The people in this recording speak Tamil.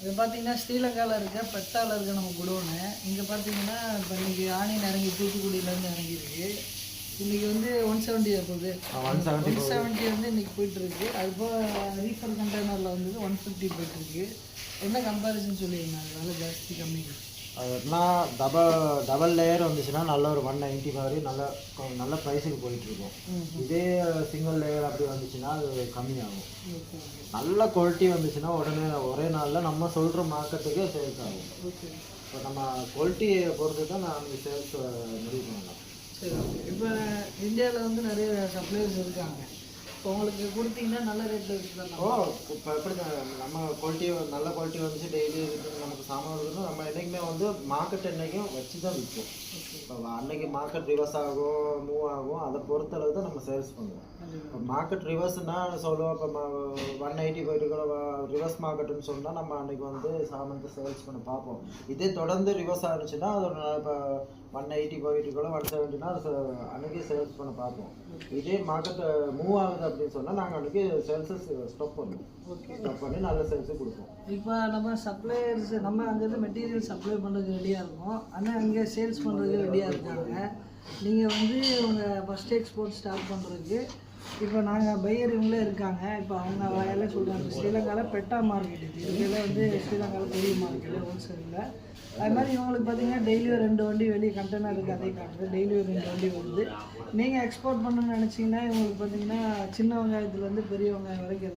இது பார்த்தீங்கன்னா ஸ்ரீலங்காவில் இருக்க பெட்டாவில் இருக்க நம்ம குடோனு. இங்கே பார்த்தீங்கன்னா இப்போ இன்றைக்கி ஆணின் இறங்கி தூத்துக்குடியிலேருந்து இறங்கியிருக்கு. இன்றைக்கி வந்து 170 போகுது. 170 வந்து இன்றைக்கி போயிட்டுருக்கு. அதுபோல் ரீஃபர் கண்டெய்னரில் வந்து 150 போயிட்டுருக்கு. என்ன கம்பேரிசன் சொல்லியிருந்தாங்க வேலை ஜாஸ்தி கம்மி? அதுனா டபுள் லேயர் வந்துச்சுன்னா நல்ல ஒரு 190 மாதிரி நல்ல ப்ரைஸுக்கு போயிட்டுருக்கும். இதே சிங்கிள் லேயர் அப்படி வந்துச்சுன்னா அது கம்மியாகும். நல்ல குவாலிட்டி வந்துச்சுன்னா ஒரே நாளில் நம்ம சொல்கிற மார்க்கெட்டுக்கு சேல்ஸ் ஆகும். இப்போ நம்ம குவாலிட்டியை பொறுத்து தான் நான் சேல்ஸ் முடிவு பண்ணலாம். சரி, ஓகே. இப்போ இந்தியாவில் வந்து நிறைய சப்ளையர்ஸ் இருக்காங்க. இப்போ உங்களுக்கு கொடுத்தீங்கன்னா நல்ல ரேட்டில் இருக்குது. இப்போ எப்படி நம்ம குவாலிட்டி நல்ல குவாலிட்டி வந்துச்சு டெய்லி இருக்குது நமக்கு சாமான் இருக்குன்னா நம்ம என்றைக்குமே வந்து மார்க்கெட் என்றைக்கும் வச்சு தான் விற்கும். இப்போ அன்றைக்கி மார்க்கெட் ரிவர்ஸ் ஆகும் மூவ் ஆகும், அதை பொறுத்தளவு தான் நம்ம சேல்ஸ் பண்ணுவோம். இப்போ மார்க்கெட் ரிவர்ஸ்னால் சொல்லுவோம். இப்போ 180 போயிட்டு கூட ரிவர்ஸ் மார்க்கெட்டுன்னு சொன்னால் நம்ம அன்றைக்கி வந்து சாமானத்தை சேல்ஸ் பண்ண பார்ப்போம். இதே தொடர்ந்து ரிவர்ஸ் ஆகிடுச்சுன்னா அது இப்போ 180 போயிட்டு கூட 170னா அது அன்றைக்கி சேல்ஸ் பண்ண பார்ப்போம். இதே மார்க்கெட் மூவ் ஆகுது அப்படின்னு சொன்னால் நாங்கள் அன்றைக்கி சேல்ஸஸ் ஸ்டாப் பண்ணுவோம். ஸ்டாப் பண்ணி நல்ல சேல்ஸு கொடுப்போம். இப்போ நம்ம சப்ளையர்ஸ் நம்ம அங்கேருந்து மெட்டீரியல் சப்ளை பண்ணுறதுக்கு ரெடியாக இருக்கும், ஆனால் அங்கே சேல்ஸ் பண்ணுறதுக்கு ரெடியாக இருக்காங்க. நீங்கள் வந்து உங்கள் ஃபஸ்ட் எக்ஸ்போர்ட் ஸ்டார்ட் பண்ணுறதுக்கு இப்போ நாங்கள் பையர் இவங்களே இருக்காங்க. இப்போ அவங்க வாயாலே சொல்கிறாங்க ஸ்ரீலங்காவில் பெட்டா மார்க்கெட் இதில் வந்து ஸ்ரீலங்காவில் பெரிய மார்க்கெட்டு ஹோல்சேலில். அது மாதிரி இவங்களுக்கு பார்த்தீங்கன்னா டெய்லியும் 2 வண்டி வெளியே கண்டெய்னர் இருக்குது, அதே காட்டுறது டெய்லியும் 2 வண்டி வருது. நீங்கள் எக்ஸ்போர்ட் பண்ணணும்னு நினச்சிங்கன்னா இவங்களுக்கு பார்த்தீங்கன்னா சின்ன வெங்காயத்துலேருந்து பெரிய வெங்காயம் வரைக்கும்